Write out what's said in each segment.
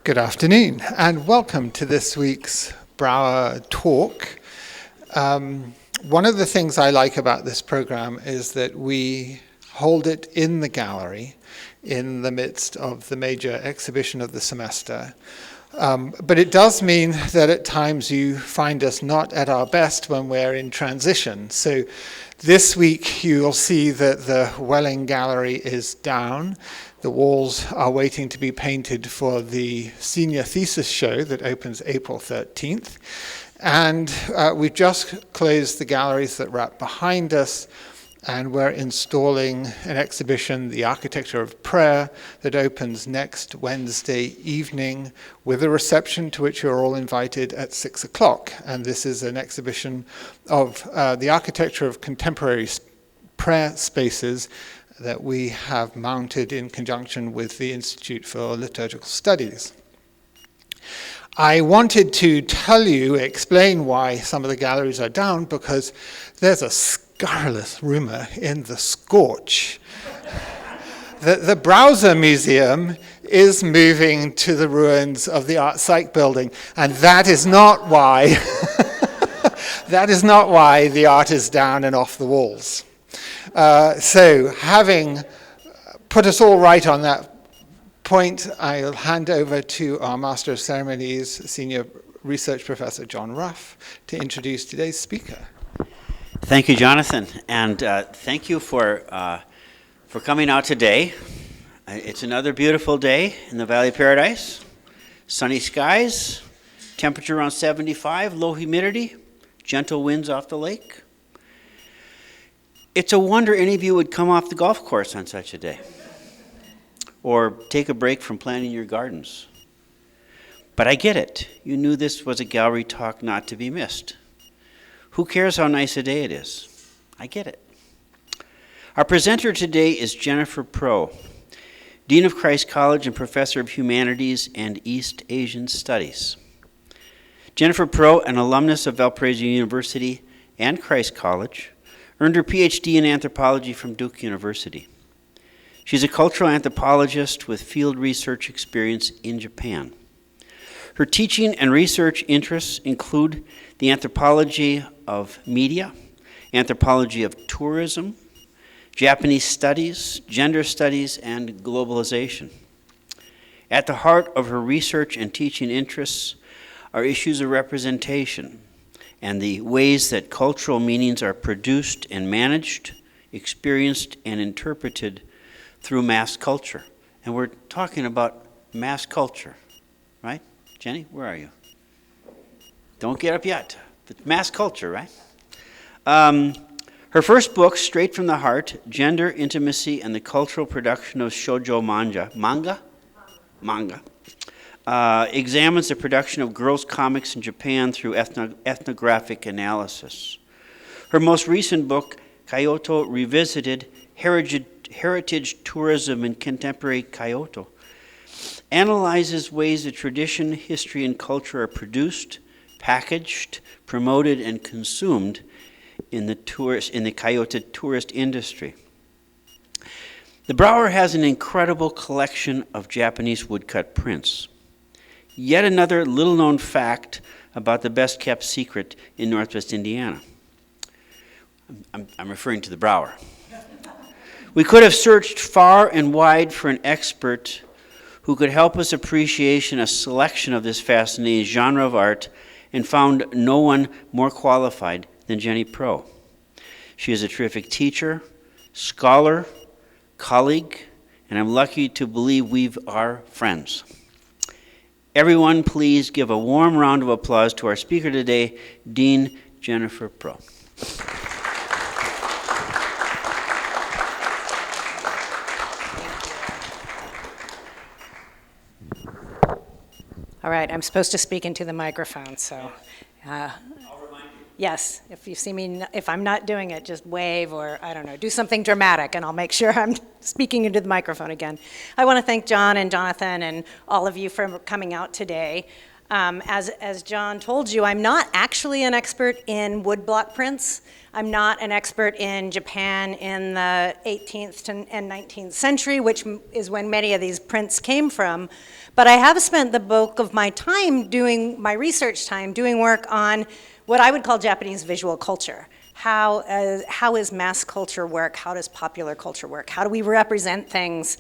Good afternoon, and welcome to this week's Brauer talk. One of the things I like about this program is that we hold it in the gallery in the midst of the major exhibition of the semester. But it does mean that at times you find us not at our best when we're in transition. So this week you'll see that the Welling Gallery is down. The walls are waiting to be painted for the senior thesis show that opens April 13th. And we've just closed the galleries that wrap behind us, and we're installing an exhibition, The Architecture of Prayer, that opens next Wednesday evening with a reception to which you're all invited at 6 o'clock. And this is an exhibition of the architecture of contemporary prayer spaces that we have mounted in conjunction with the Institute for Liturgical Studies. I wanted to explain why some of the galleries are down, because there's a scurrilous rumor in the Scorch that the Brauer Museum is moving to the ruins of the Art Psych building, and that is not why the art is down and off the walls. So having put us all right on that point, I'll hand over to our Master of Ceremonies, Senior Research Professor John Ruff, to introduce today's speaker. Thank you, Jonathan, and thank you for coming out today. It's another beautiful day in the Valley of Paradise. Sunny skies, temperature around 75, low humidity, gentle winds off the lake. It's a wonder any of you would come off the golf course on such a day, or take a break from planting your gardens. But I get it. You knew this was a gallery talk not to be missed. Who cares how nice a day it is? I get it. Our presenter today is Jennifer Prough, Dean of Christ College and Professor of Humanities and East Asian Studies. Jennifer Prough, an alumnus of Valparaiso University and Christ College, earned her PhD in anthropology from Duke University. She's a cultural anthropologist with field research experience in Japan. Her teaching and research interests include the anthropology of media, anthropology of tourism, Japanese studies, gender studies, and globalization. At the heart of her research and teaching interests are issues of representation and the ways that cultural meanings are produced and managed, experienced, and interpreted through mass culture. And we're talking about mass culture, right? Jenny, where are you? Don't get up yet. But mass culture, right? Her first book, Straight from the Heart, Gender, Intimacy, and the Cultural Production of Shoujo Manga, examines the production of girls' comics in Japan through ethnographic analysis. Her most recent book, Kyoto Revisited, Heritage Tourism in Contemporary Kyoto, analyzes ways that tradition, history, and culture are produced, packaged, promoted, and consumed in the Kyoto tourist industry. The Brauer has an incredible collection of Japanese woodcut prints. Yet another little-known fact about the best-kept secret in Northwest Indiana. I'm referring to the Brauer. We could have searched far and wide for an expert who could help us appreciate a selection of this fascinating genre of art, and found no one more qualified than Jenny Prough. She is a terrific teacher, scholar, colleague, and I'm lucky to believe we are friends. Everyone, please give a warm round of applause to our speaker today, Dean Jennifer Prough. All right, I'm supposed to speak into the microphone, so I'll remind you. yes, if you see me, if I'm not doing it, just wave or, I don't know, do something dramatic, and I'll make sure I'm speaking into the microphone again. I want to thank John and Jonathan and all of you for coming out today. As John told you, I'm not actually an expert in woodblock prints. I'm not an expert in Japan in the 18th and 19th century, which is when many of these prints came from. But I have spent the bulk of my time doing, my research time, doing work on what I would call Japanese visual culture. How is mass culture work? How does popular culture work? How do we represent things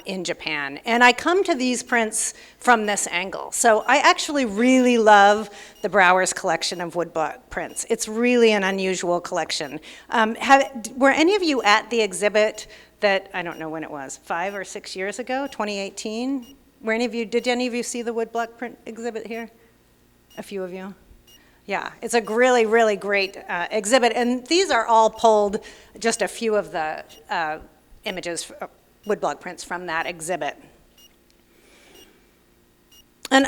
in Japan? And I come to these prints from this angle. So I actually really love the Brauer's collection of woodblock prints. It's really an unusual collection. Were any of you at the exhibit that, I don't know when it was, 5 or 6 years ago, 2018? Did any of you see the woodblock print exhibit here? A few of you? Yeah, it's a really, really great exhibit. And these are all pulled, just a few of the images, woodblock prints from that exhibit. And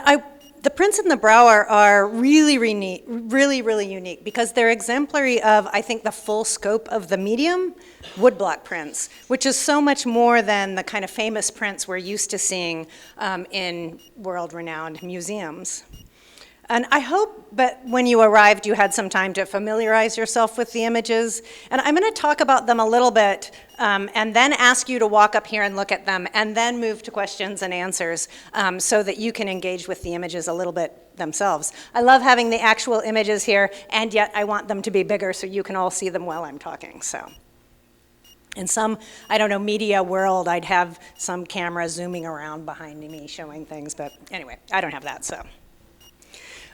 the prints in the Brauer are really, really unique because they're exemplary of, I think, the full scope of the medium, woodblock prints, which is so much more than the kind of famous prints we're used to seeing in world-renowned museums. And I hope that when you arrived, you had some time to familiarize yourself with the images. And I'm going to talk about them a little bit and then ask you to walk up here and look at them and then move to questions and answers so that you can engage with the images a little bit themselves. I love having the actual images here, and yet I want them to be bigger so you can all see them while I'm talking. So in some, I don't know, media world, I'd have some camera zooming around behind me showing things. But anyway, I don't have that, so.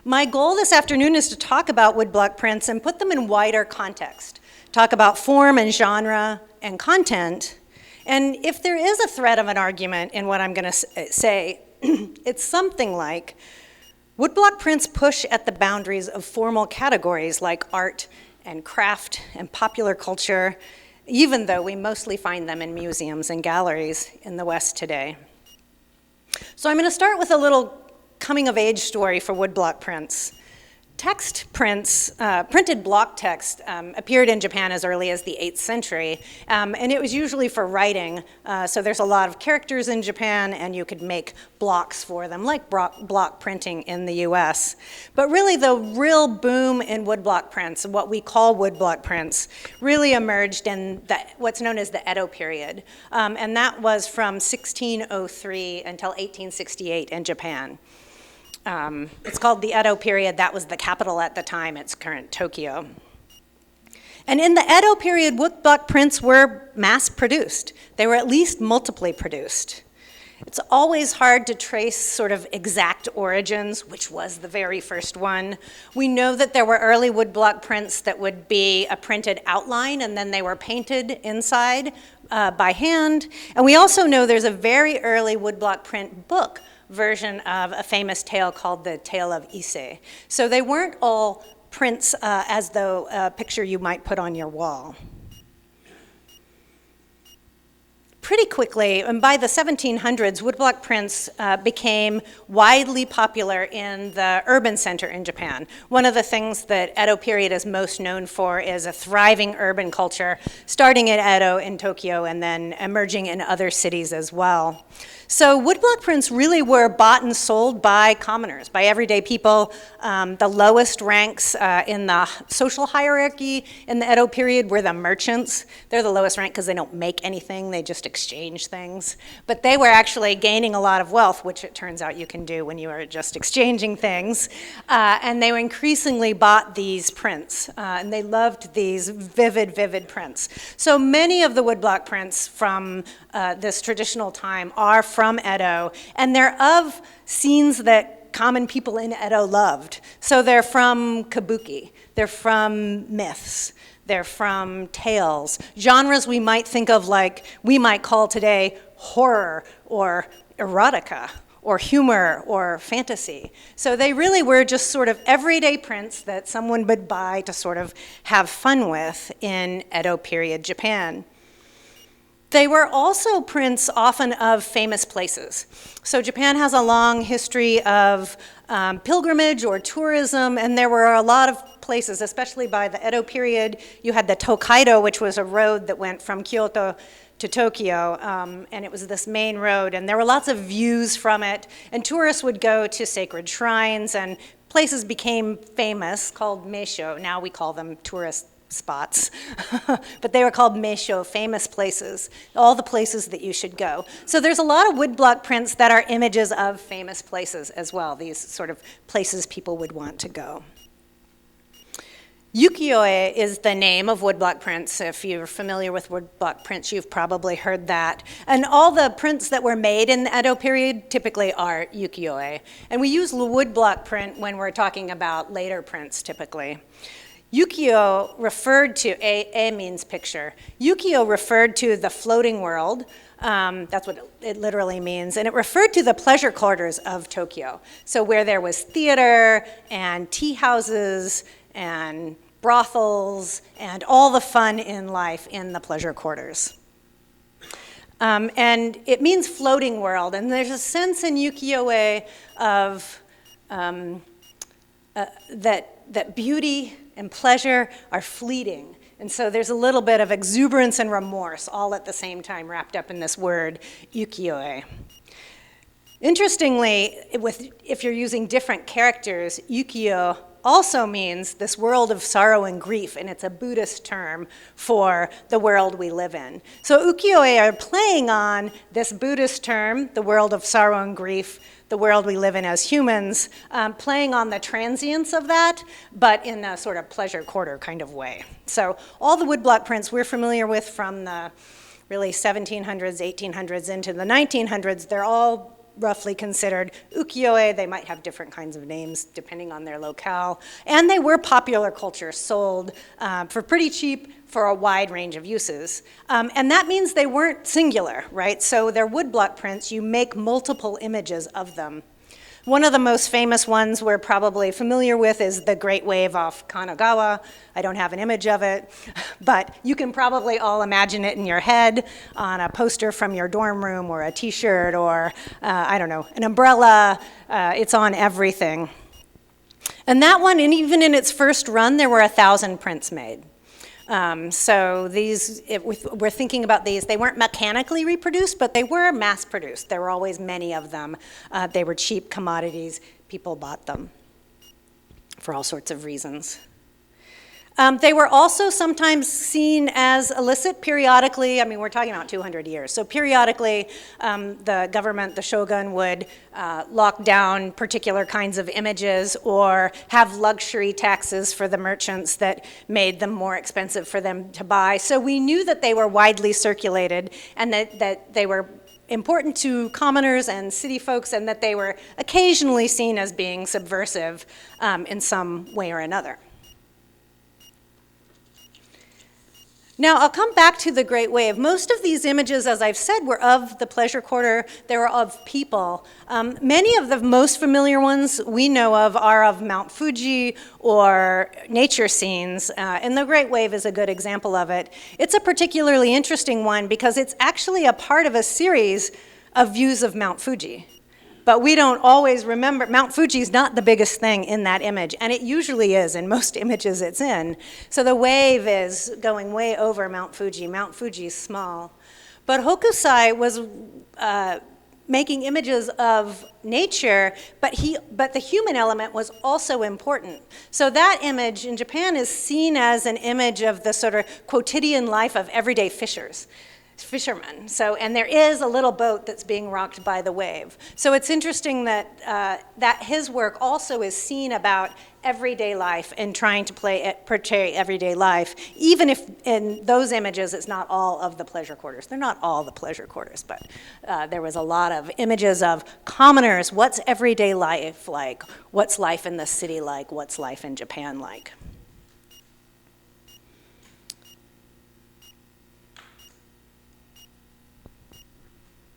My goal this afternoon is to talk about woodblock prints and put them in wider context, talk about form and genre and content, and if there is a thread of an argument in what I'm going to say, it's something like, woodblock prints push at the boundaries of formal categories like art and craft and popular culture, even though we mostly find them in museums and galleries in the West today. So I'm going to start with a little coming-of-age story for woodblock prints. Text prints, printed block text, appeared in Japan as early as the 8th century, and it was usually for writing, so there's a lot of characters in Japan, and you could make blocks for them, like block printing in the US. But really, the real boom in woodblock prints, what we call woodblock prints, really emerged in what's known as the Edo period, and that was from 1603 until 1868 in Japan. It's called the Edo period. That was the capital at the time. It's current Tokyo. And in the Edo period, woodblock prints were mass-produced. They were at least multiply produced. It's always hard to trace sort of exact origins, which was the very first one. We know that there were early woodblock prints that would be a printed outline, and then they were painted inside by hand. And we also know there's a very early woodblock print book version of a famous tale called the Tale of Ise. So they weren't all prints as though a picture you might put on your wall. Pretty quickly, and by the 1700s, woodblock prints became widely popular in the urban center in Japan. One of the things that Edo period is most known for is a thriving urban culture, starting at Edo in Tokyo and then emerging in other cities as well. So woodblock prints really were bought and sold by commoners, by everyday people. The lowest ranks in the social hierarchy in the Edo period were the merchants. They're the lowest rank because they don't make anything, they just exchange things. But they were actually gaining a lot of wealth, which it turns out you can do when you are just exchanging things. And they increasingly bought these prints, and they loved these vivid prints. So many of the woodblock prints from this traditional time are from Edo, and they're of scenes that common people in Edo loved. So they're from kabuki, they're from myths, they're from tales, genres we might think of like we might call today horror or erotica or humor or fantasy. So they really were just sort of everyday prints that someone would buy to sort of have fun with in Edo period Japan. They were also prints often of famous places. So Japan has a long history of pilgrimage or tourism, and there were a lot of places, especially by the Edo period. You had the Tokaido, which was a road that went from Kyoto to Tokyo, and it was this main road, and there were lots of views from it, and tourists would go to sacred shrines, and places became famous, called meisho. Now we call them tourist spots, but they were called meisho, famous places, all the places that you should go. So there's a lot of woodblock prints that are images of famous places as well, these sort of places people would want to go. Ukiyo-e is the name of woodblock prints. If you're familiar with woodblock prints, you've probably heard that. And all the prints that were made in the Edo period typically are ukiyo-e. And we use woodblock print when we're talking about later prints typically. Ukiyo referred to, A means picture. Ukiyo referred to the floating world. That's what it literally means. And it referred to the pleasure quarters of Tokyo. So where there was theater and tea houses and brothels and all the fun in life in the pleasure quarters. And it means floating world. And there's a sense in ukiyo-e of that beauty and pleasure are fleeting. And so there's a little bit of exuberance and remorse all at the same time wrapped up in this word, ukiyo-e. Interestingly, if you're using different characters, ukiyo also means this world of sorrow and grief, and it's a Buddhist term for the world we live in. So ukiyo-e are playing on this Buddhist term, the world of sorrow and grief, the world we live in as humans, playing on the transience of that, but in a sort of pleasure quarter kind of way. So all the woodblock prints we're familiar with from the really 1700s, 1800s into the 1900s, they're all roughly considered ukiyo-e. They might have different kinds of names depending on their locale. And they were popular culture, sold for pretty cheap for a wide range of uses. And that means they weren't singular, right? So they're woodblock prints. You make multiple images of them. One of the most famous ones we're probably familiar with is the Great Wave off Kanagawa. I don't have an image of it, but you can probably all imagine it in your head on a poster from your dorm room or a t-shirt or, I don't know, an umbrella. It's on everything. And that one, and even in its first run, there were 1,000 prints made. So these, we're thinking about these, they weren't mechanically reproduced, but they were mass produced. There were always many of them. They were cheap commodities. People bought them for all sorts of reasons. They were also sometimes seen as illicit periodically. I mean, we're talking about 200 years. So periodically, the government, the shogun, would lock down particular kinds of images or have luxury taxes for the merchants that made them more expensive for them to buy. So we knew that they were widely circulated and that they were important to commoners and city folks and that they were occasionally seen as being subversive in some way or another. Now, I'll come back to the Great Wave. Most of these images, as I've said, were of the pleasure quarter. They were of people. Many of the most familiar ones we know of are of Mount Fuji or nature scenes, and the Great Wave is a good example of it. It's a particularly interesting one because it's actually a part of a series of views of Mount Fuji. But we don't always remember, Mount Fuji is not the biggest thing in that image, and it usually is in most images it's in. So the wave is going way over Mount Fuji. Mount Fuji is small. But Hokusai was making images of nature, but the human element was also important. So that image in Japan is seen as an image of the sort of quotidian life of everyday fishermen. So, and there is a little boat that's being rocked by the wave. So it's interesting that that his work also is seen about everyday life and trying to portray everyday life, even if in those images it's not all of the pleasure quarters. They're not all the pleasure quarters, but there was a lot of images of commoners. What's everyday life like? What's life in the city like? What's life in Japan like?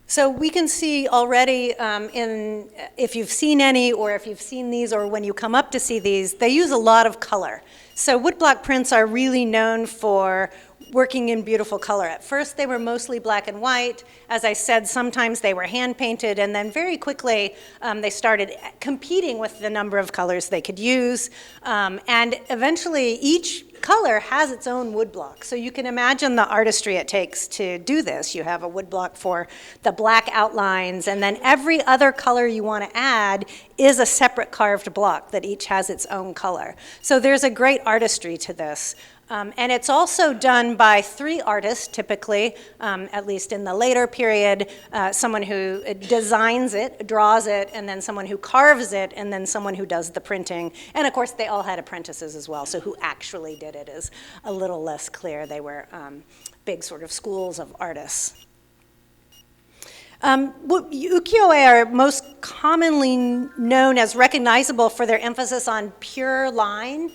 So we can see already if you've seen any or if you've seen these or when you come up to see these, they use a lot of color. So woodblock prints are really known for working in beautiful color. At first, they were mostly black and white. As I said, sometimes they were hand-painted, and then very quickly, they started competing with the number of colors they could use. And eventually, each color has its own woodblock. So you can imagine the artistry it takes to do this. You have a woodblock for the black outlines, and then every other color you want to add is a separate carved block that each has its own color. So there's a great artistry to this. And it's also done by 3 artists, typically, at least in the later period, someone who designs it, draws it, and then someone who carves it, and then someone who does the printing. And of course, they all had apprentices as well, so who actually did it is a little less clear. They were big sort of schools of artists. Ukiyo-e are most commonly known as recognizable for their emphasis on pure line,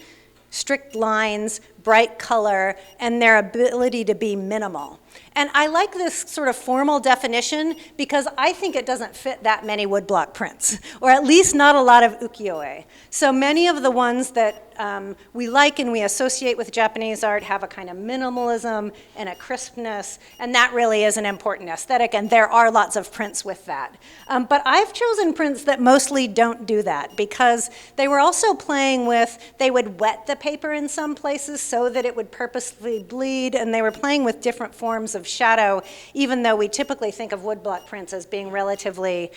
strict lines, bright color, and their ability to be minimal. And I like this sort of formal definition because I think it doesn't fit that many woodblock prints, or at least not a lot of ukiyo-e. So many of the ones that we like and we associate with Japanese art have a kind of minimalism and a crispness, and that really is an important aesthetic, and there are lots of prints with that. But I've chosen prints that mostly don't do that because they were also playing with, they would wet the paper in some places so that it would purposely bleed, and they were playing with different forms of shadow, even though we typically think of woodblock prints as being relatively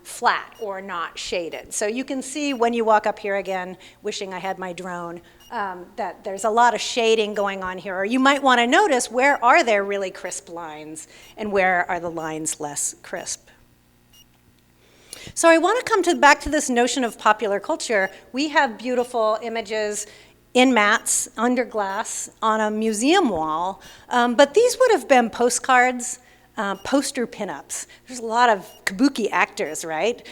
flat or not shaded. So you can see when you walk up here again, wishing I had my drone, that there's a lot of shading going on here. Or you might want to notice where are there really crisp lines and where are the lines less crisp. So I want to come back to this notion of popular culture. We have beautiful images in mats, under glass, on a museum wall, but these would have been postcards, poster pinups. There's a lot of kabuki actors, right?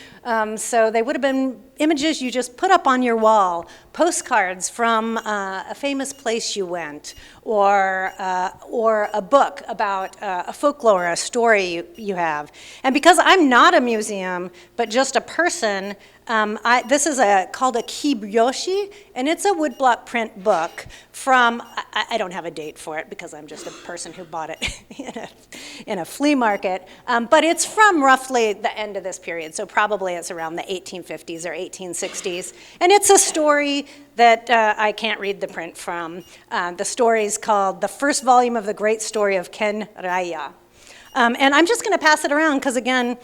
So they would have been images you just put up on your wall, postcards from a famous place you went, or a book about a folklore, a story you have. And because I'm not a museum, but just a person, this is called a kibuyoshi, and it's a woodblock print book from, I don't have a date for it because I'm just a person who bought it in a flea market, but it's from roughly the end of this period, so probably it's around the 1850s or 1860s, and it's a story that I can't read the print from. The story's called The First Volume of the Great Story of Ken Raya. And I'm just going to pass it around because, again,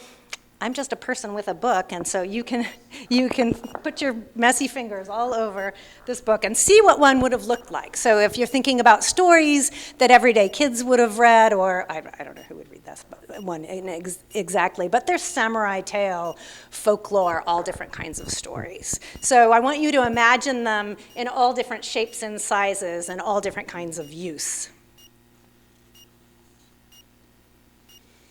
I'm just a person with a book, and so you can put your messy fingers all over this book and see what one would have looked like. So if you're thinking about stories that everyday kids would have read, or I don't know who would read this one exactly, but there's samurai tale, folklore, all different kinds of stories. So I want you to imagine them in all different shapes and sizes and all different kinds of use.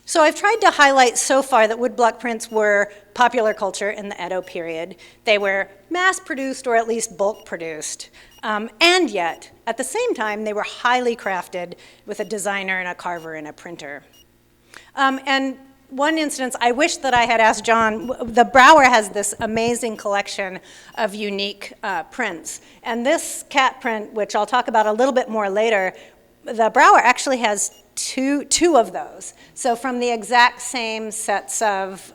So I've tried to highlight so far that woodblock prints were popular culture in the Edo period. They were mass-produced or at least bulk-produced. And yet, at the same time, they were highly crafted with a designer and a carver and a printer. And one instance, I wish that I had asked John, the Brauer has this amazing collection of unique prints. And this cat print, which I'll talk about a little bit more later, the Brauer actually has two of those. So from the exact same sets of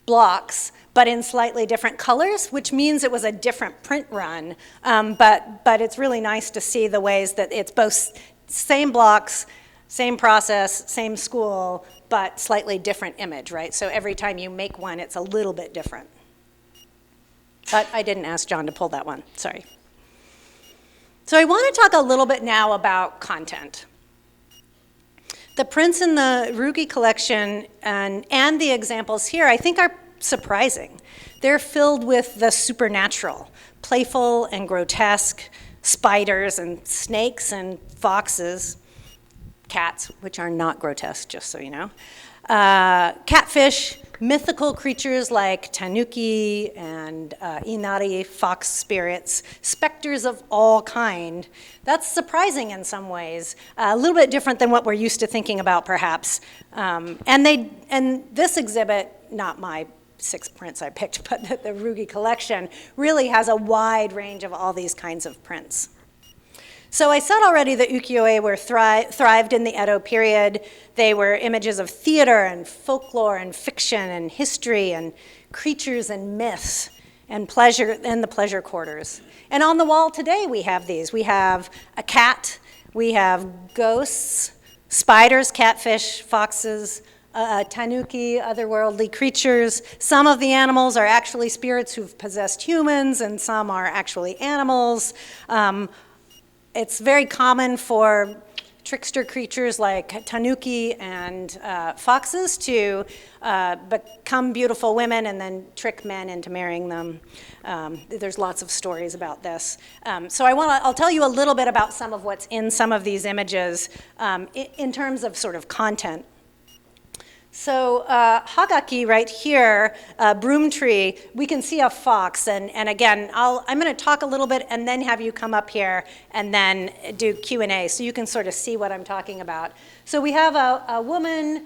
blocks, but in slightly different colors, which means it was a different print run. But it's really nice to see the ways that it's both same blocks, same process, same school, but slightly different image, right? So every time you make one, it's a little bit different. But I didn't ask John to pull that one, sorry. So I want to talk a little bit now about content. The prints in the Rugi collection and the examples here, I think, are surprising. They're filled with the supernatural, playful and grotesque, spiders and snakes and foxes, cats, which are not grotesque, just so you know, catfish, mythical creatures like tanuki and inari, fox spirits, specters of all kind. That's surprising in some ways, a little bit different than what we're used to thinking about, perhaps. And this exhibit, not my 6 prints I picked, but the Rugi collection, really has a wide range of all these kinds of prints. So I said already that ukiyo-e thrived in the Edo period. They were images of theater and folklore and fiction and history and creatures and myths and pleasure and the pleasure quarters. And on the wall today we have these. We have a cat, we have ghosts, spiders, catfish, foxes, tanuki, otherworldly creatures. Some of the animals are actually spirits who've possessed humans, and some are actually animals. It's very common for trickster creatures like tanuki and foxes to become beautiful women and then trick men into marrying them. There's lots of stories about this. So I'll tell you a little bit about some of what's in some of these images in terms of sort of content. So Hagaki right here, broom tree, we can see a fox, and again, I'm going to talk a little bit and then have you come up here and then do Q&A so you can sort of see what I'm talking about. So we have a woman,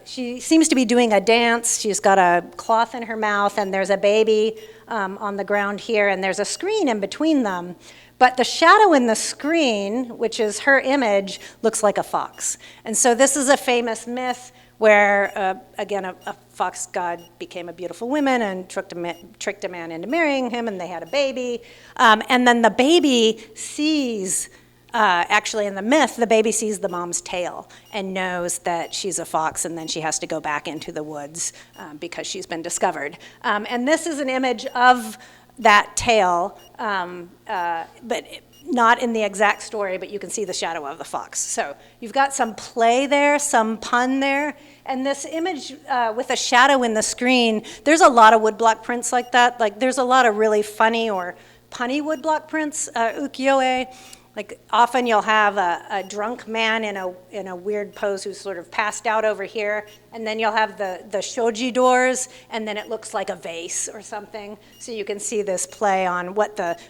she seems to be doing a dance, she's got a cloth in her mouth, and there's a baby on the ground here, and there's a screen in between them. But the shadow in the screen, which is her image, looks like a fox. And so this is a famous myth where, again, a fox god became a beautiful woman and tricked a man into marrying him, and they had a baby. And then the baby sees, actually in the myth, the baby sees the mom's tail and knows that she's a fox, and then she has to go back into the woods because she's been discovered. And this is an image of that tail, but not in the exact story, but you can see the shadow of the fox. So you've got some play there, some pun there. And this image with a shadow in the screen, there's a lot of woodblock prints like that. Like there's a lot of really funny or punny woodblock prints, ukiyo-e. Like often you'll have a drunk man in a weird pose who's sort of passed out over here, and then you'll have the shoji doors, and then it looks like a vase or something. So you can see this play on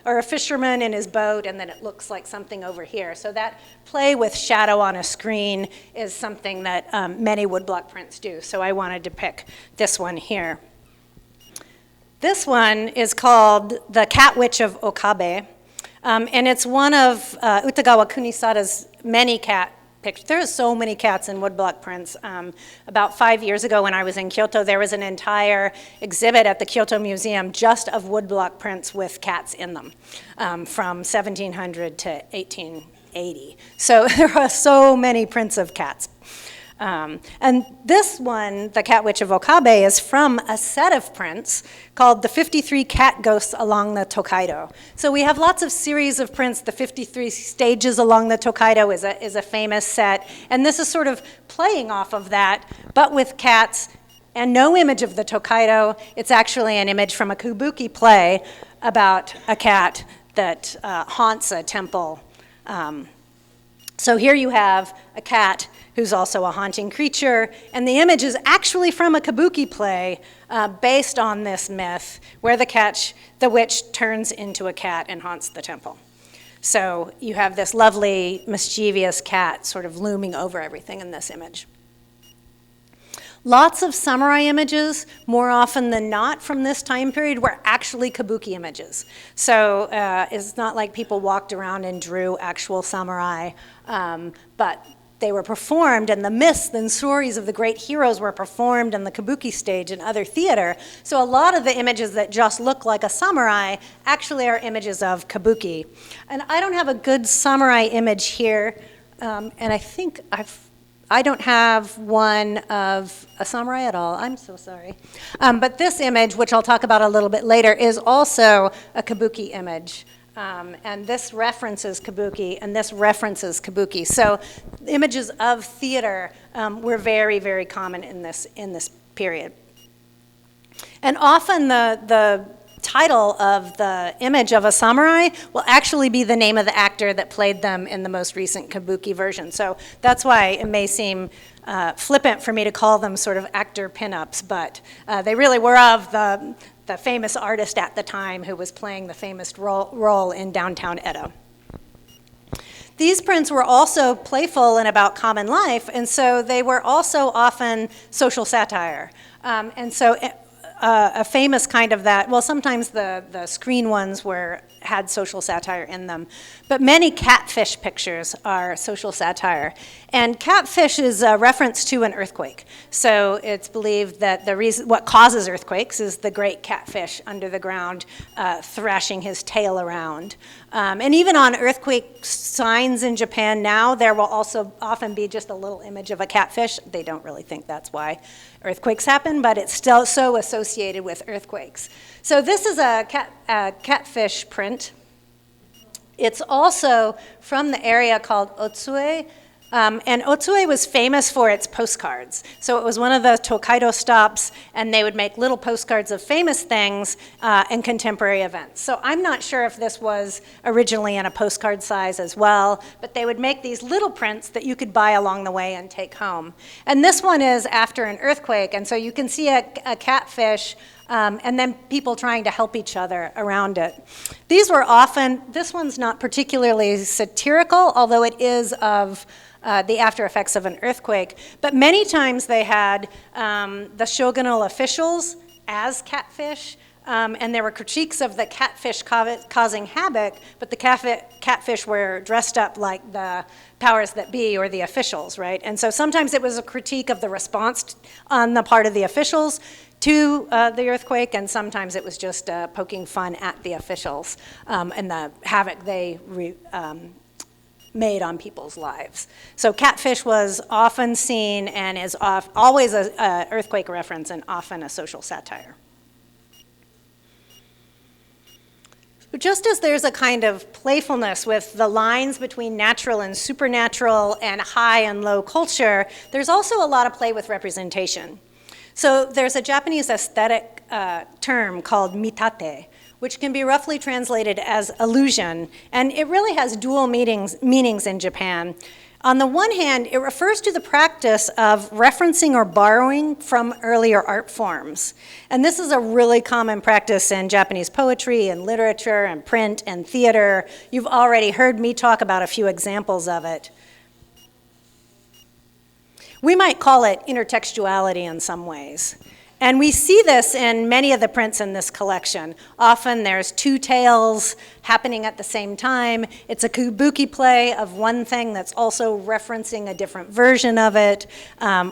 or a fisherman in his boat, and then it looks like something over here. So that play with shadow on a screen is something that many woodblock prints do. So I wanted to pick this one here. This one is called The Cat Witch of Okabe. And it's one of Utagawa Kunisada's many cat pictures. There are so many cats in woodblock prints. About 5 years ago when I was in Kyoto, there was an entire exhibit at the Kyoto Museum just of woodblock prints with cats in them from 1700 to 1880. So there are so many prints of cats. And this one, The Cat Witch of Okabe, is from a set of prints called The 53 Cat Ghosts Along the Tokaido. So we have lots of series of prints. The 53 Stages Along the Tokaido is a famous set. And this is sort of playing off of that, but with cats and no image of the Tokaido. It's actually an image from a kabuki play about a cat that haunts a temple. So here you have a cat who's also a haunting creature, and the image is actually from a kabuki play based on this myth, where the witch turns into a cat and haunts the temple. So you have this lovely, mischievous cat sort of looming over everything in this image. Lots of samurai images, more often than not from this time period, were actually kabuki images. So it's not like people walked around and drew actual samurai, but they were performed, and the myths and stories of the great heroes were performed on the kabuki stage and other theater. So a lot of the images that just look like a samurai actually are images of kabuki. And I don't have a good samurai image here, and I think I don't have one of a samurai at all. I'm so sorry. But this image, which I'll talk about a little bit later, is also a kabuki image. And this references kabuki, and this references kabuki. So images of theater were very, very common in this period. And often the title of the image of a samurai will actually be the name of the actor that played them in the most recent kabuki version. So that's why it may seem flippant for me to call them sort of actor pinups, but they really were of the famous artist at the time who was playing the famous role in downtown Edo. These prints were also playful and about common life, and so they were also often social satire. And so a famous kind of that. Well, sometimes the screen ones had social satire in them, but many catfish pictures are social satire. And catfish is a reference to an earthquake. So it's believed that what causes earthquakes is the great catfish under the ground thrashing his tail around. And even on earthquake signs in Japan now, there will also often be just a little image of a catfish. They don't really think that's why earthquakes happen, but it's still so associated with earthquakes. So this is a catfish print. It's also from the area called Otsue, and Otsue was famous for its postcards. So it was one of the Tokaido stops, and they would make little postcards of famous things and contemporary events. So I'm not sure if this was originally in a postcard size as well, but they would make these little prints that you could buy along the way and take home. And this one is after an earthquake, and so you can see a catfish and then people trying to help each other around it. These were often, this one's not particularly satirical, although it is of the after effects of an earthquake. But many times they had the shogunal officials as catfish, and there were critiques of the catfish causing havoc, but the catfish were dressed up like the powers that be or the officials, right? And so sometimes it was a critique of the response on the part of the officials to the earthquake, and sometimes it was just poking fun at the officials and the havoc they made on people's lives. So catfish was often seen and is always an earthquake reference and often a social satire. Just as there's a kind of playfulness with the lines between natural and supernatural and high and low culture, there's also a lot of play with representation. So there's a Japanese aesthetic term called mitate, which can be roughly translated as illusion, and it really has dual meanings in Japan. On the one hand, it refers to the practice of referencing or borrowing from earlier art forms. And this is a really common practice in Japanese poetry and literature and print and theater. You've already heard me talk about a few examples of it. We might call it intertextuality in some ways. And we see this in many of the prints in this collection. Often there's two tales happening at the same time. It's a kabuki play of one thing that's also referencing a different version of it,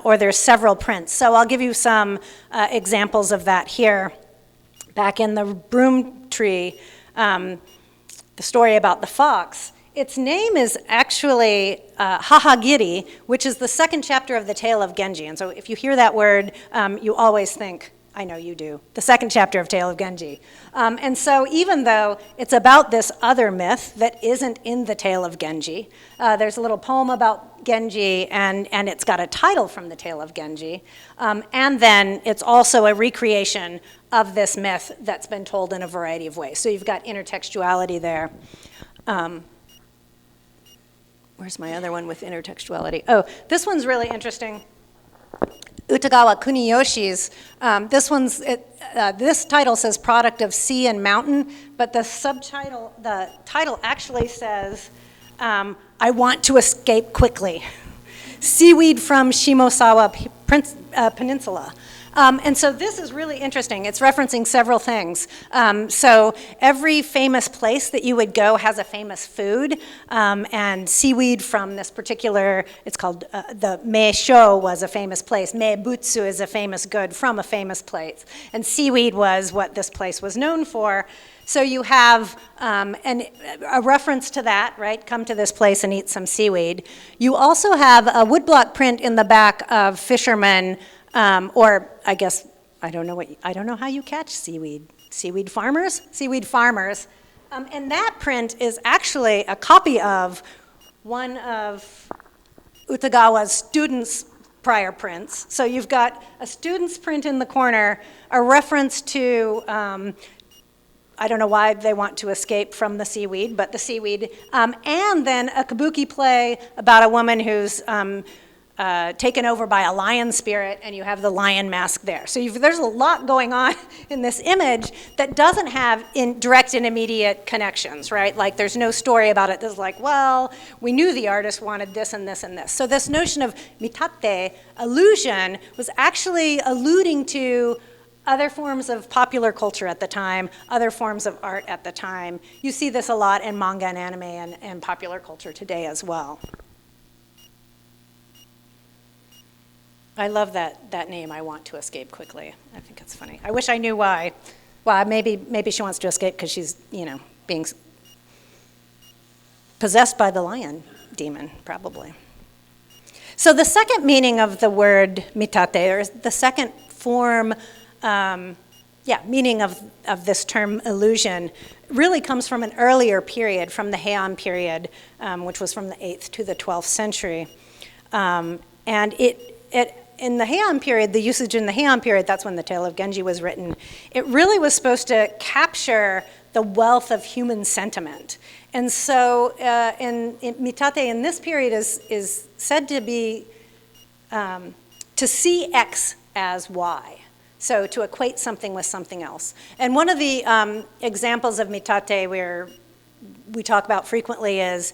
or there's several prints. So I'll give you some examples of that here. Back in the broom tree, the story about the fox. Its name is actually Hahagiri, which is the second chapter of the Tale of Genji. And so if you hear that word, you always think, I know you do, the second chapter of Tale of Genji. And so even though it's about this other myth that isn't in the Tale of Genji, there's a little poem about Genji, and it's got a title from the Tale of Genji. And then it's also a recreation of this myth that's been told in a variety of ways. So you've got intertextuality there. Where's my other one with intertextuality? Oh, this one's really interesting. Utagawa Kuniyoshi's. This title says Product of Sea and Mountain, but the title actually says, I want to escape quickly. Seaweed from Shimosawa Peninsula. And so this is really interesting. It's referencing several things. So every famous place that you would go has a famous food, and seaweed from this particular, it's called, the meisho was a famous place. Meibutsu is a famous good from a famous place. And seaweed was what this place was known for. So you have a reference to that, right? Come to this place and eat some seaweed. You also have a woodblock print in the back of fishermen, or I guess, I don't know how you catch seaweed. Seaweed farmers? Seaweed farmers. And that print is actually a copy of one of Utagawa's students' prior prints. So you've got a student's print in the corner, a reference to, I don't know why they want to escape from the seaweed, but the seaweed, and then a kabuki play about a woman who's taken over by a lion spirit, and you have the lion mask there. So there's a lot going on in this image that doesn't have direct and immediate connections, right? Like there's no story about it that's like, well, we knew the artist wanted this and this and this. So this notion of mitate, illusion, was actually alluding to other forms of popular culture at the time, other forms of art at the time. You see this a lot in manga and anime and popular culture today as well. I love that name, I Want to Escape Quickly. I think it's funny. I wish I knew why. Well, maybe she wants to escape because she's, being possessed by the lion demon, probably. So the second meaning of the word mitate, or the second form, meaning of this term illusion, really comes from an earlier period, from the Heian period, which was from the 8th to the 12th century. And in the Heian period, the usage in the Heian period, that's when the Tale of Genji was written, it really was supposed to capture the wealth of human sentiment. And so in mitate in this period is said to be to see X as Y. So to equate something with something else. And one of the examples of mitate where we talk about frequently is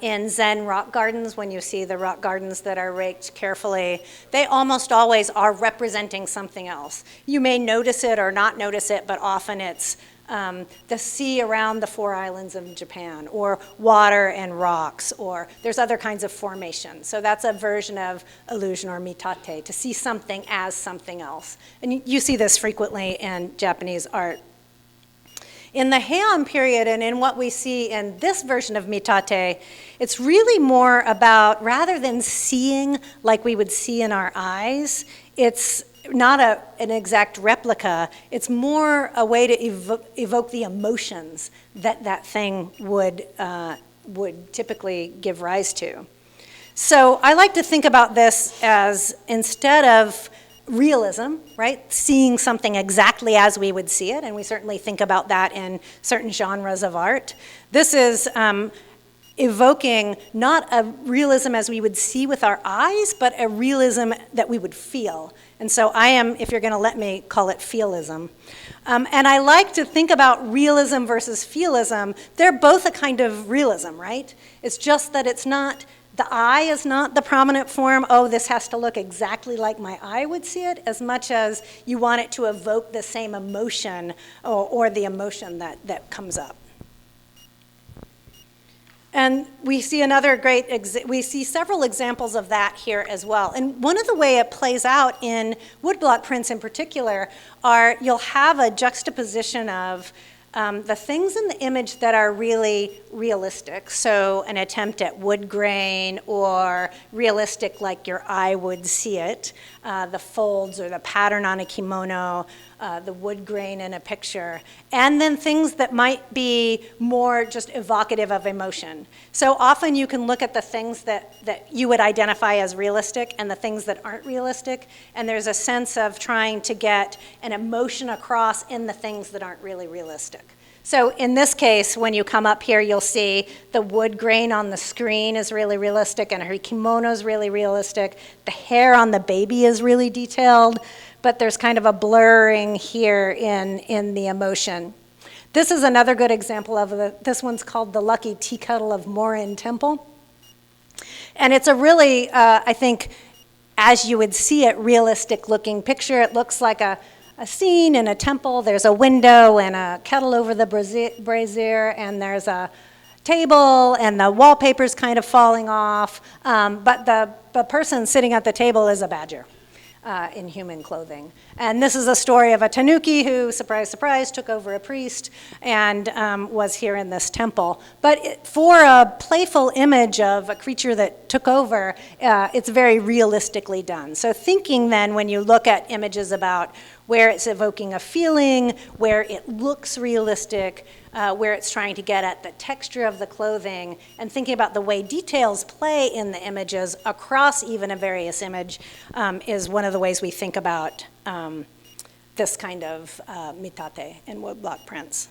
in Zen rock gardens. When you see the rock gardens that are raked carefully, they almost always are representing something else. You may notice it or not notice it, but often it's the sea around the 4 islands of Japan, or water and rocks, or there's other kinds of formations. So that's a version of illusion or mitate, to see something as something else. And you see this frequently in Japanese art. In the Heian period, and in what we see in this version of mitate, it's really more about, rather than seeing like we would see in our eyes, it's not an exact replica, it's more a way to evoke the emotions that thing would typically give rise to. So I like to think about this as, instead of realism, right? Seeing something exactly as we would see it, and we certainly think about that in certain genres of art. This is evoking not a realism as we would see with our eyes, but a realism that we would feel. And so I am, if you're going to let me, call it feelism. And I like to think about realism versus feelism. They're both a kind of realism, right? It's just that it's not, the eye is not the prominent form, oh, this has to look exactly like my eye would see it, as much as you want it to evoke the same emotion or the emotion that comes up. And we see we see several examples of that here as well. And one of the way it plays out in woodblock prints in particular are, you'll have a juxtaposition of the things in the image that are really realistic, so an attempt at wood grain or realistic like your eye would see it, the folds or the pattern on a kimono, the wood grain in a picture, and then things that might be more just evocative of emotion. So often you can look at the things that you would identify as realistic and the things that aren't realistic, and there's a sense of trying to get an emotion across in the things that aren't really realistic. So in this case, when you come up here, you'll see the wood grain on the screen is really realistic, and her kimono is really realistic. The hair on the baby is really detailed, but there's kind of a blurring here in the emotion. This is another good example of this one's called The Lucky Tea Kettle of Morin Temple. And it's a really, I think, as you would see it, realistic looking picture. It looks like a scene in a temple. There's a window and a kettle over the brazier, and there's a table, and the wallpaper's kind of falling off. But the person sitting at the table is a badger in human clothing. And this is a story of a tanuki who, surprise, surprise, took over a priest and was here in this temple. But for a playful image of a creature that took over, it's very realistically done. So thinking then, when you look at images about where it's evoking a feeling, where it looks realistic, where it's trying to get at the texture of the clothing, and thinking about the way details play in the images across even a various image is one of the ways we think about this kind of mitate in woodblock prints.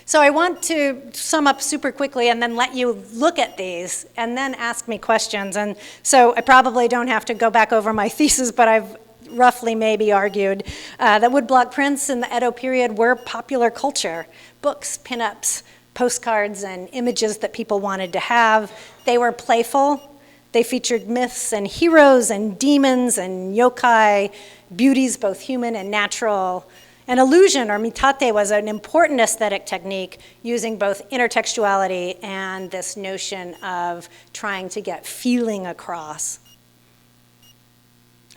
So I want to sum up super quickly and then let you look at these and then ask me questions. And so I probably don't have to go back over my thesis, but I've roughly maybe argued that woodblock prints in the Edo period were popular culture. Books, pinups, postcards, and images that people wanted to have. They were playful. They featured myths and heroes and demons and yokai, beauties both human and natural. And illusion, or mitate, was an important aesthetic technique using both intertextuality and this notion of trying to get feeling across.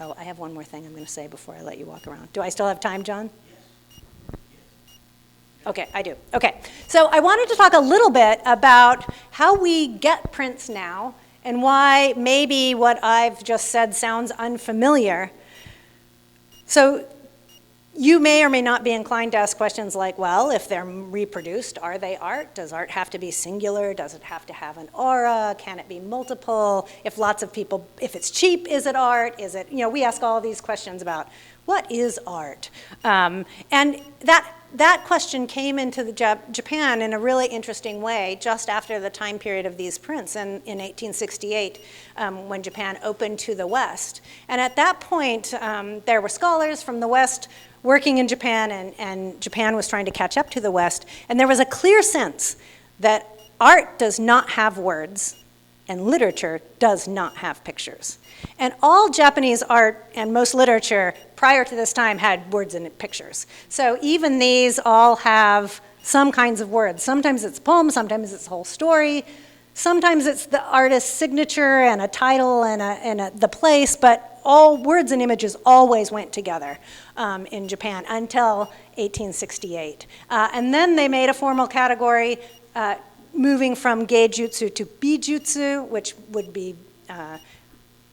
Oh, I have one more thing I'm going to say before I let you walk around. Do I still have time, John? Okay, I do. Okay, so I wanted to talk a little bit about how we get prints now and why maybe what I've just said sounds unfamiliar. So you may or may not be inclined to ask questions like, well, if they're reproduced, are they art? Does art have to be singular? Does it have to have an aura? Can it be multiple? If lots of people, if it's cheap, is it art? Is it, we ask all these questions about what is art? And that question came into Japan in a really interesting way just after the time period of these prints in 1868 when Japan opened to the West. And at that point, there were scholars from the West working in Japan, and Japan was trying to catch up to the West. And there was a clear sense that art does not have words and literature does not have pictures. And all Japanese art and most literature prior to this time had words and pictures. So even these all have some kinds of words. Sometimes it's a poem, sometimes it's a whole story, sometimes it's the artist's signature and a title and the place, but all words and images always went together in Japan until 1868. And then they made a formal category moving from geijutsu to bijutsu, which would be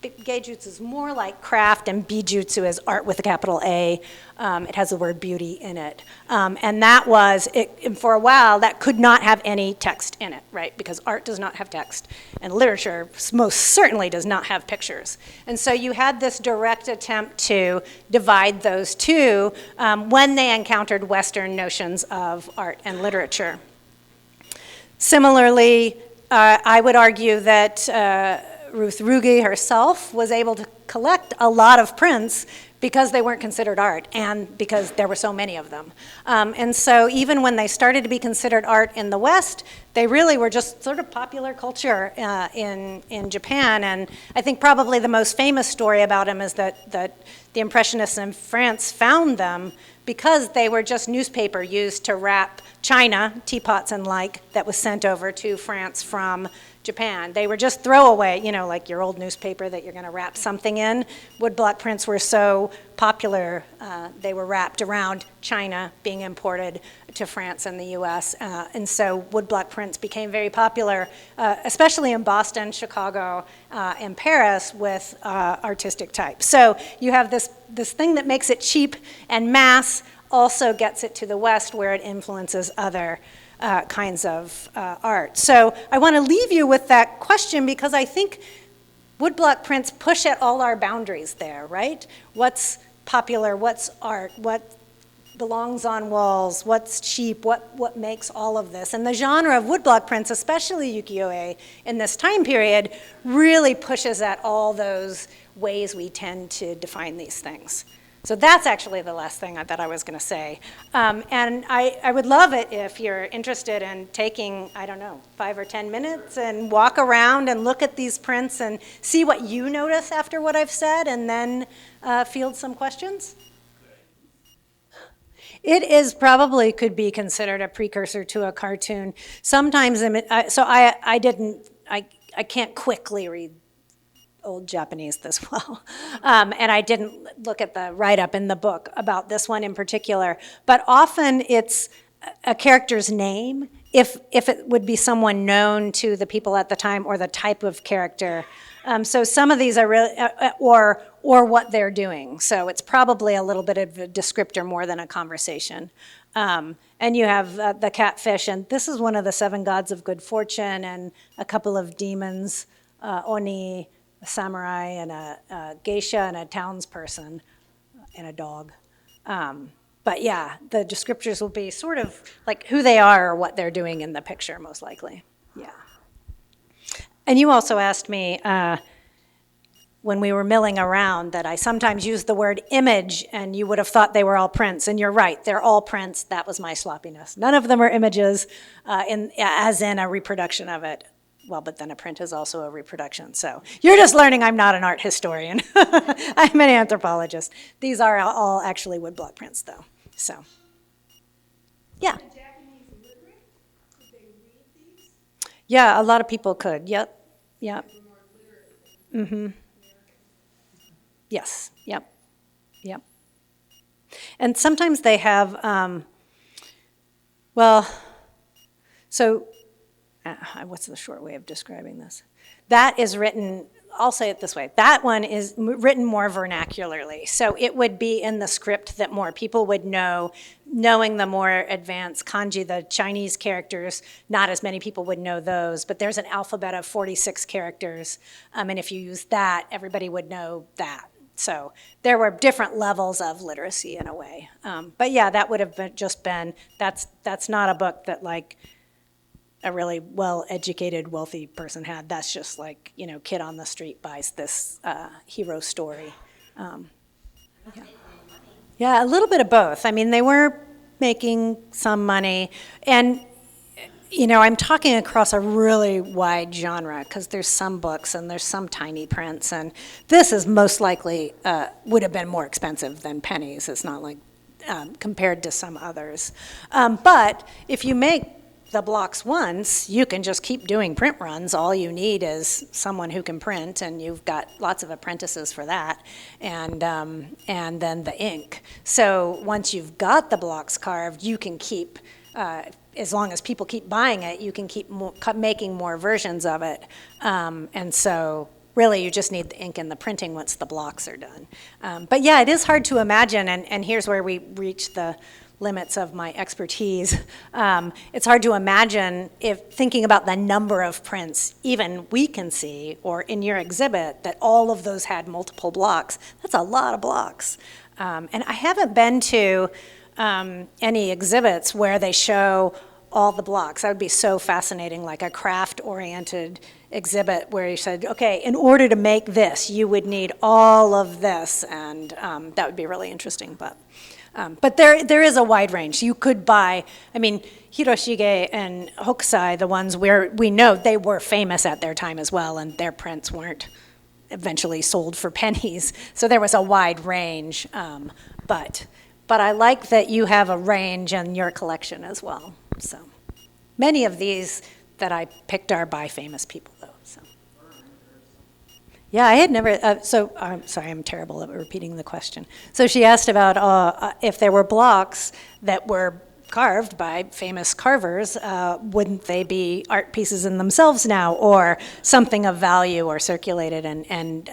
geijutsu is more like craft, and bijutsu is art with a capital A. It has the word beauty in it. And that was, for a while, that could not have any text in it, right? Because art does not have text, and literature most certainly does not have pictures. And so you had this direct attempt to divide those two when they encountered Western notions of art and literature. Similarly, I would argue that Ruth Ruge herself was able to collect a lot of prints because they weren't considered art and because there were so many of them. And so even when they started to be considered art in the West, they really were just sort of popular culture in Japan. And I think probably the most famous story about them is that the Impressionists in France found them because they were just newspaper used to wrap china, teapots and like, that was sent over to France from Japan. They were just throwaway, like your old newspaper that you're going to wrap something in. Woodblock prints were so popular, they were wrapped around China being imported to France and the US. And so woodblock prints became very popular, especially in Boston, Chicago, and Paris with artistic types. So you have this thing that makes it cheap, and mass also gets it to the West where it influences other kinds of art. So I want to leave you with that question because I think woodblock prints push at all our boundaries there, right? What's popular, what's art, what belongs on walls, what's cheap, what makes all of this. And the genre of woodblock prints, especially ukiyo-e in this time period, really pushes at all those ways we tend to define these things. So that's actually the last thing that I was going to say. And I would love it if you're interested in taking, 5 or 10 minutes and walk around and look at these prints and see what you notice after what I've said, and then field some questions. It is probably could be considered a precursor to a cartoon. Sometimes, I can't quickly read old Japanese this well. And I didn't look at the write-up in the book about this one in particular. But often it's a character's name, if it would be someone known to the people at the time, or the type of character. So some of these are really, or what they're doing. So it's probably a little bit of a descriptor more than a conversation. And you have the catfish, and this is one of the 7 gods of good fortune, and a couple of demons, Oni, a samurai, and a geisha, and a townsperson, and a dog. But yeah, the descriptors will be sort of like who they are or what they're doing in the picture, most likely. Yeah. And you also asked me when we were milling around that I sometimes use the word image, and you would have thought they were all prints, and you're right, they're all prints. That was my sloppiness. None of them are images, as in a reproduction of it. well, but then a print is also a reproduction. So you're just learning I'm not an art historian. I'm an anthropologist. These are all actually woodblock prints, though. So, yeah. Yeah, a lot of people could. Yep. Yep. Mm-hmm. Yes. Yep. Yep. And sometimes they have, what's the short way of describing this? That is written, I'll say it this way, that one is written more vernacularly. So it would be in the script that more people would know, knowing the more advanced kanji, the Chinese characters, not as many people would know those, but there's an alphabet of 46 characters, and if you use that, everybody would know that. So there were different levels of literacy in a way. But yeah, that would have been that's not a book that like a really well-educated, wealthy person had. That's just like, kid on the street buys this hero story. Yeah, a little bit of both. I mean, they were making some money. And, I'm talking across a really wide genre because there's some books and there's some tiny prints. And this is most likely would have been more expensive than pennies. It's not like compared to some others. But if you make the blocks once, you can just keep doing print runs. All you need is someone who can print, and you've got lots of apprentices for that, and then the ink. So once you've got the blocks carved, you can keep, as long as people keep buying it, you can keep making more versions of it. And so really you just need the ink and the printing once the blocks are done. But yeah, it is hard to imagine, and here's where we reach the limits of my expertise. It's hard to imagine if thinking about the number of prints even we can see, or in your exhibit, that all of those had multiple blocks. That's a lot of blocks. And I haven't been to any exhibits where they show all the blocks. That would be so fascinating, like a craft-oriented exhibit where you said, okay, in order to make this, you would need all of this, and that would be really interesting. But there is a wide range. You could buy, Hiroshige and Hokusai, the ones where we know they were famous at their time as well, and their prints weren't eventually sold for pennies. So there was a wide range. But I like that you have a range in your collection as well. So many of these that I picked are by famous people, though. So. Yeah, I had never, I'm sorry, I'm terrible at repeating the question. So she asked about if there were blocks that were carved by famous carvers, wouldn't they be art pieces in themselves now, or something of value, or circulated? And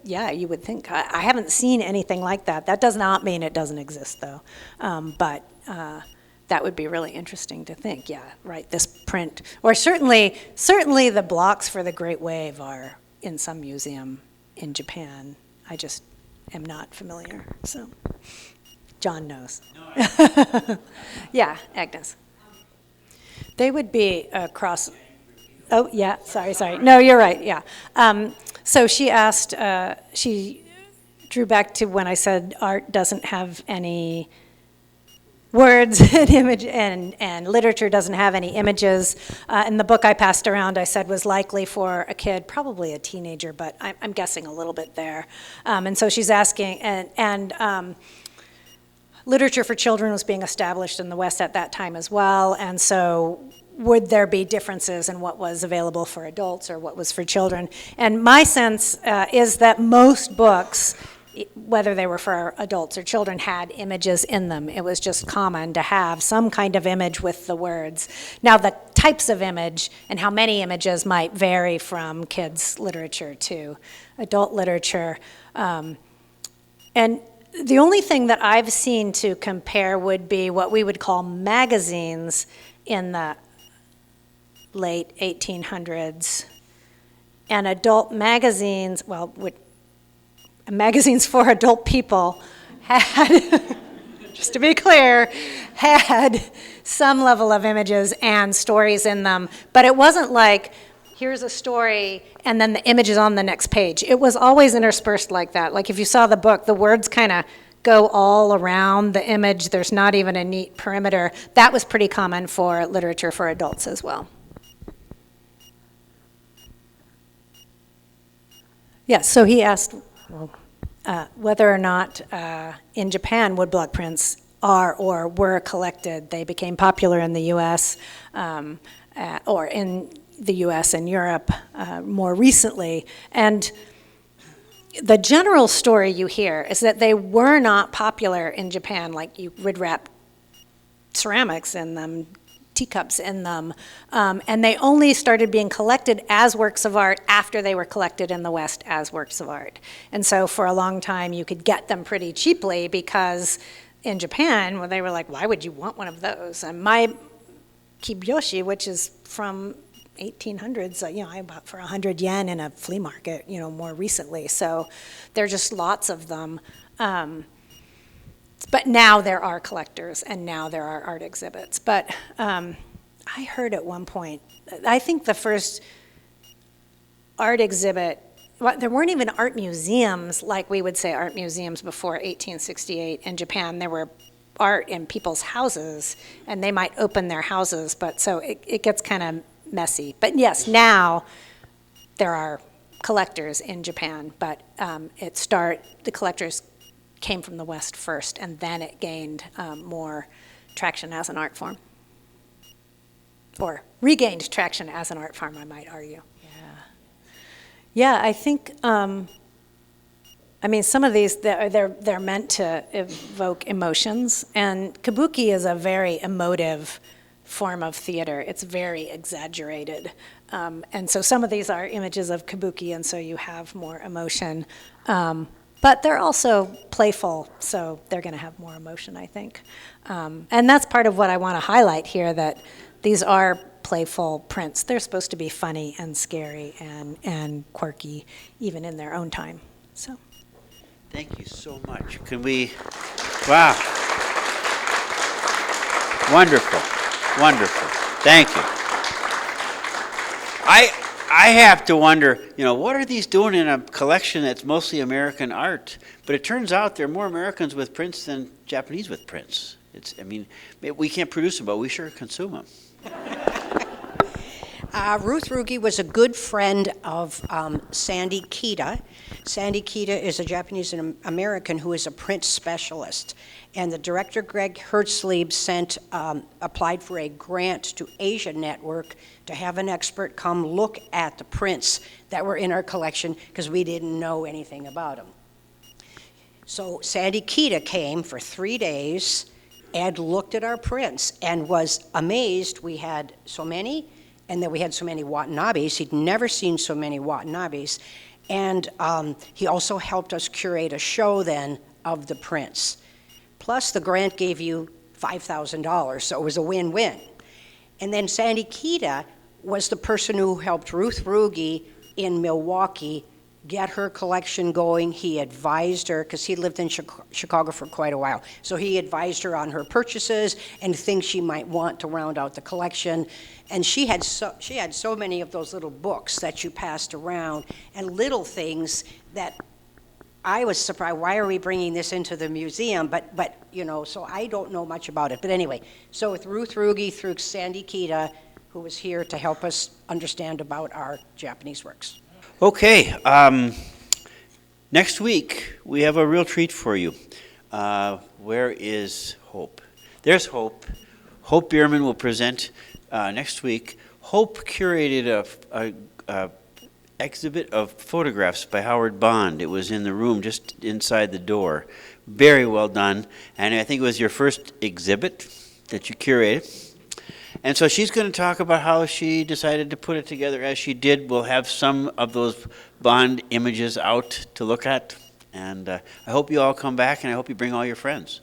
yeah, you would think. I haven't seen anything like that. That does not mean it doesn't exist, though. But that would be really interesting to think. Yeah, right. This print, or certainly the blocks for the Great Wave are in some museum in Japan. I just am not familiar. So, John knows. No, yeah, Agnes. They would be across. Oh, yeah. Sorry. No, you're right. Yeah. So she asked. She drew back to when I said art doesn't have any words and image, and literature doesn't have any images. In the book I passed around, I said was likely for a kid, probably a teenager, but I'm guessing a little bit there. And so she's asking, and literature for children was being established in the West at that time as well, and so would there be differences in what was available for adults or what was for children? And my sense is that most books, whether they were for adults or children, had images in them. It was just common to have some kind of image with the words. Now, the types of image and how many images might vary from kids' literature to adult literature. And the only thing that I've seen to compare would be what we would call magazines in the late 1800s. And adult magazines, magazines for adult people had, just to be clear, had some level of images and stories in them, but it wasn't like, here's a story and then the image is on the next page. It was always interspersed like that. Like if you saw the book, the words kind of go all around the image. There's not even a neat perimeter. That was pretty common for literature for adults as well. Yeah, so he asked whether or not in Japan woodblock prints are or were collected. They became popular in the U.S. Or in the U.S. and Europe more recently. And the general story you hear is that they were not popular in Japan, like you would wrap ceramics in them, teacups in them, and they only started being collected as works of art after they were collected in the West as works of art. And so for a long time you could get them pretty cheaply because in Japan, well, they were like, why would you want one of those? And my kibuyoshi, which is from 1800s, I bought for 100 yen in a flea market, more recently. So there are just lots of them. But now there are collectors, and now there are art exhibits. But I heard at one point, I think the first art exhibit, well, there weren't even art museums like we would say art museums before 1868 in Japan. There were art in people's houses, and they might open their houses, but so it gets kind of messy. But yes, now there are collectors in Japan, but the collectors came from the West first, and then it gained more traction as an art form. Or regained traction as an art form, I might argue. Yeah, I think, some of these, they're meant to evoke emotions, and kabuki is a very emotive form of theater. It's very exaggerated. And so some of these are images of kabuki, and so you have more emotion. But they're also playful, so they're going to have more emotion, I think. And that's part of what I want to highlight here, that these are playful prints. They're supposed to be funny and scary and quirky, even in their own time. So, thank you so much. Can we, wow. Wonderful, wonderful. Thank you. I have to wonder, what are these doing in a collection that's mostly American art? But it turns out there are more Americans with prints than Japanese with prints. We can't produce them, but we sure consume them. Ruth Ruge was a good friend of Sandy Kita. Sandy Kita is a Japanese American who is a print specialist. And the director, Greg Hertzlieb, applied for a grant to Asia Network to have an expert come look at the prints that were in our collection because we didn't know anything about them. So Sandy Kita came for 3 days and looked at our prints and was amazed we had so many, and that we had so many Watanabes. He'd never seen so many Watanabes. And he also helped us curate a show then of the prints. Plus the grant gave you $5,000, so it was a win-win. And then Sandy Kita was the person who helped Ruth Ruge in Milwaukee get her collection going. He advised her, because he lived in Chicago for quite a while, so he advised her on her purchases and things she might want to round out the collection. And she had so many of those little books that you passed around, and little things that I was surprised, why are we bringing this into the museum? But so I don't know much about it. But anyway, so with Ruth Ruge through Sandy Kita, who was here to help us understand about our Japanese works. Okay, next week we have a real treat for you. Where is Hope? There's Hope. Hope Bierman will present next week. Hope curated a exhibit of photographs by Howard Bond. It was in the room just inside the door. Very well done, and I think it was your first exhibit that you curated. And so she's going to talk about how she decided to put it together as she did. We'll have some of those Bond images out to look at, and I hope you all come back, and I hope you bring all your friends.